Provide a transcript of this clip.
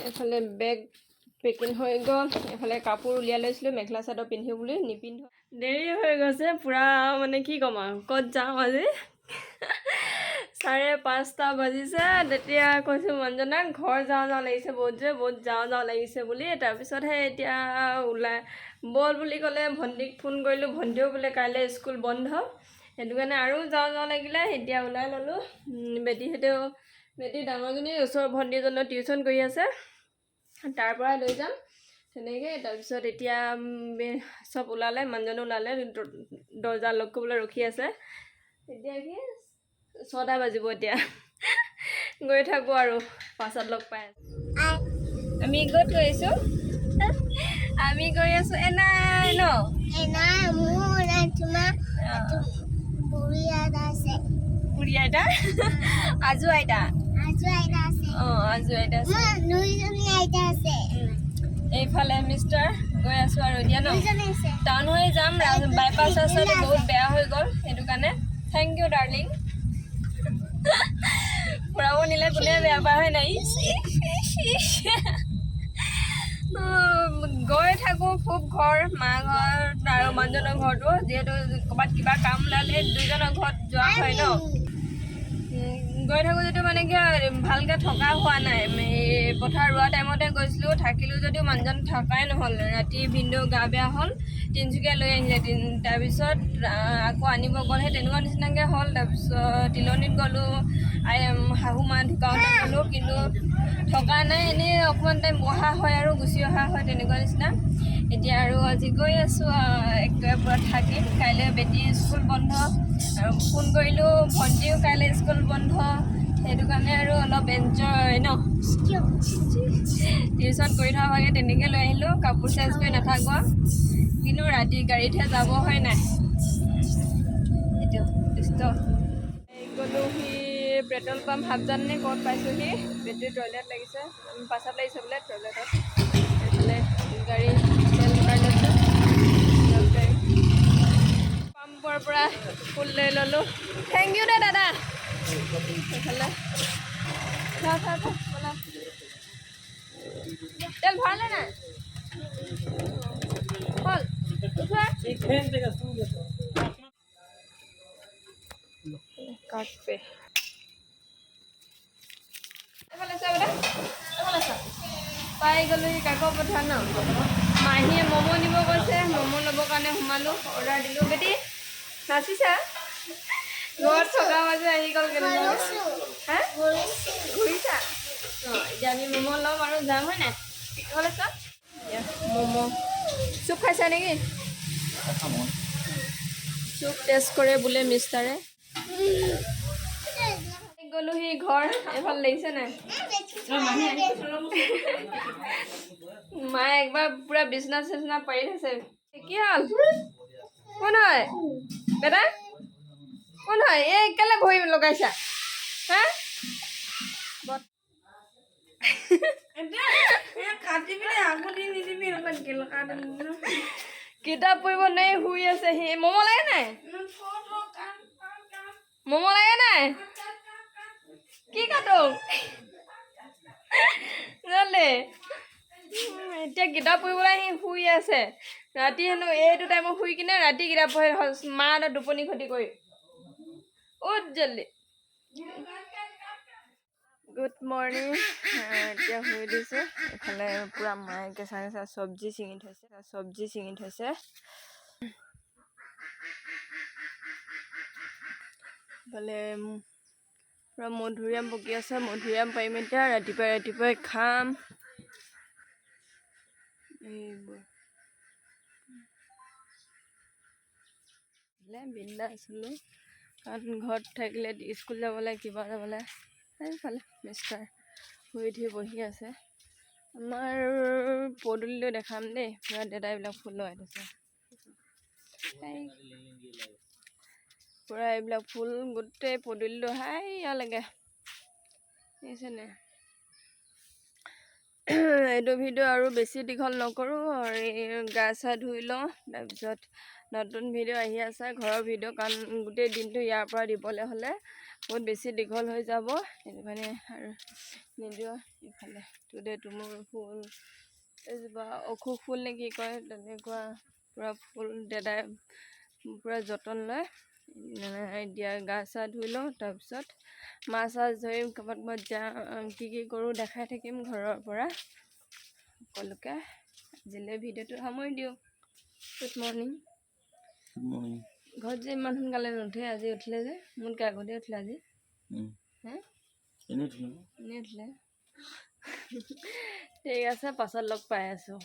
এফালে বেগ পেকিং হৈ গ'ল, এফালে কাপোৰ উলিয়াই লৈছিলোঁ মেখেলা চাদৰ পিন্ধিব বুলি, নিপিন্ধো। দেৰি হৈ গৈছে পূৰা, মানে কি ক'ম আৰু, ক'ত যাওঁ আজি। 5:30 বাজিছে, তেতিয়া কৈছোঁ মানুহজনক ঘৰ যাওঁ লাগিছে বহুত যাওঁ লাগিছে বুলি। তাৰপিছতহে এতিয়া বল বুলি ক'লে, ভণ্টিক ফোন কৰিলোঁ, ভণ্টিও বোলে কাইলৈ স্কুল বন্ধ, সেইটো কাৰণে আৰু যাওঁ লাগিলে। এতিয়া ওলাই ল'লোঁ। বেটি ডাঙৰজনী ওচৰৰ ভণ্টি এজনৰ টিউশ্যন কৰি আছে, তাৰ পৰা লৈ যাম তেনেকৈ। তাৰপিছত এতিয়া চব ওলালে, মানুহজনো ওলালে, দৰ্জা লক কৰিবলৈ ৰখি আছে। এতিয়া কি 6টা বাজিব, এতিয়া গৈ থাকোঁ আৰু পাছত লগ পাই আছোঁ। আমি ক'ত গৈ আছোঁ? আমি গৈ আছোঁ এনাই ন বুঢ়ী আইতা, আজু আইতা আজু আইতা আছে। এইফালে মিষ্টাৰ গৈ আছোঁ আৰু এতিয়া ন টাউন হৈ যাম। বাইপাছ ৰাস্তাটো বহুত বেয়া হৈ গ'ল, সেইটো কাৰণে। Thank you darling. ফুৰাব নিলে কোনে বেয়া পায় হয় নাই? গৈ থাকোঁ খুব ঘৰ, মা ঘৰ আৰু মানুহজনৰ ঘৰটো, যিহেতু ক'ৰবাত কিবা কাম ওলালে দুইজনৰ ঘৰত যোৱা হয় ন। গৈ থাকোঁ যদিও মানে কি ভালকৈ থকা হোৱা নাই। পথাৰ ৰোৱা টাইমতে গৈছিলোঁ, থাকিলোঁ যদিও মানুহজন থকাই নহ'ল। ৰাতি ভিনদেউ গা বেয়া হ'ল, তিনিচুকীয়া লৈ আহিলে। তাৰপিছত আকৌ আনিব গ'ল, সেই তেনেকুৱা নিচিনাকৈ হ'ল। তাৰপিছত তিলনিত গ'লোঁ, শাহু মা ঢুকাওঁতে গ'লোঁ, কিন্তু থকা নাই। এনেই অকণমান টাইম বহা হয় আৰু গুচি অহা হয়, তেনেকুৱা নিচিনা। এতিয়া আৰু আজি গৈ আছোঁ, একেবাৰে পূৰা থাকিম। কাইলৈ বেটী স্কুল বন্ধ, আৰু ফোন কৰিলোঁ, ভণ্টিও কাইলৈ স্কুল বন্ধ, সেইটো কাৰণে আৰু অলপ এনজয় ন। টিউশ্যন কৰি থকা ভাগে তেনেকৈ লৈ আহিলোঁ, কাপোৰ চেঞ্জ কৰি নাথাকোঁ, কিন্তু ৰাতি গাড়ীতহে যাব হয় নাই। এইটো গ'লোহি পেট্ৰল পাম্প, হাফজাননে ক'ত পাইছোঁহি। বেটেৰী টয়লেট লাগিছে, পাছত লাগিছে বোলে টয়লেটত। এইফালে গাড়ী তেল ভৰাই লৈছোঁ, পাম্পৰ পৰা ফুল লৈ ল'লোঁ। থেংক ইউ দে দাদা। এইফালে ব'লা, তেল ভৰালে নাই? হ'ল কাৰ্ড পে। এইফালে চা বেটা, এইফালে চা। পাই গ'লোঁ কাকো পঠোৱা ন। মাহীয়ে ম'ম' নিব কৈছে, ম'ম' ল'বৰ কাৰণে সোমালোঁ, অৰ্ডাৰ দিলোঁ। বেটি নাচিছা? ঘৰত থকা মাজে আহি গ'ল কেনেকুৱা। হা ঘূৰিছা? এতিয়া আমি ম'ম' ল'ম আৰু যাম হয় নাই? এইফালে চোৱা, ম'ম' চুপ খাইছা নেকি? চুপ টেষ্ট কৰে বোলে মিষ্টাৰে। গ'লোহি ঘৰ, এইফালে লাগিছে নাই? মায়ে একবাৰ পূৰা বিচনা চিচনা পাৰি থৈছে। কি হ'ল? কোন হয় বেটা? কোন হয়? এই কেলৈ ভৰি লগাইছা? হা কিতাপ পঢ়িব নাই, শুই আছে সি। ম'ম' লাগে নাই? ম'ম' লাগে নাই? কি কাটো এতিয়া কিতাপ পঢ়িবলৈ সি শুই আছে। ৰাতি হেনো এইটো টাইমত শুই কিনে ৰাতি কিতাপ পঢ়ে, মাহঁতৰ টোপনি ক্ষতি কৰি। উঠ জল্দি। Good morning. এতিয়া শুই দিছোঁ। এইফালে পূৰা মায়ে কেঁচা চব্জি ছিঙি থৈছে। এইফালে পূৰা মধুৰিআম পকি আছে, মধুৰিআম পাৰিম এতিয়া, ৰাতিপুৱাই খাম। এইবোৰ বিন্দাছ আছিলোঁ, কাৰণ ঘৰত থাকিলে স্কুল যাবলৈ কিবা যাবলৈ। সেইফালে মিষ্টাৰ শুই উঠি বহি আছে। আমাৰ পদূলিটো দেখাম দেই, পূৰা দেউতাইবিলাক ফুল লগাই থৈছে। পূৰা এইবিলাক ফুল গোটেই পদূলিটো হাইয়ালৈকে দেখিছেনে। এইটো ভিডিঅ' আৰু বেছি দীঘল নকৰোঁ, আৰু গা চা ধুই লওঁ। তাৰপিছত নতুন ভিডিঅ' আহি আছে, ঘৰৰ ভিডিঅ', কাৰণ গোটেই দিনটো ইয়াৰ পৰা দিবলৈ হ'লে বহুত বেছি দীঘল হৈ যাব সেইটো কাৰণে আৰু নিদিওঁ ইফালে তোদে তুমুল ফুল এজোপা অশোক ফুল নে কি কয় তেনেকুৱা পূৰা ফুল দাদাই পূৰা যতন লয় এতিয়া গা চা ধুই লওঁ তাৰপিছত মাছ চাছ ধৰিম ক'ৰবাত মই যাম কি কৰোঁ দেখাই থাকিম ঘৰৰ পৰা সকলোকে আজিলৈ ভিডিঅ'টো সামৰি দিওঁ গুড মৰ্ণিং ঘৰত যে ইমান সোনকালে নুঠে আজি উঠিলে যে মোতকৈ আগতে উঠিলে আজি হে এনেই উঠিলে ঠিক আছে পাছত লগ পাই আছোঁ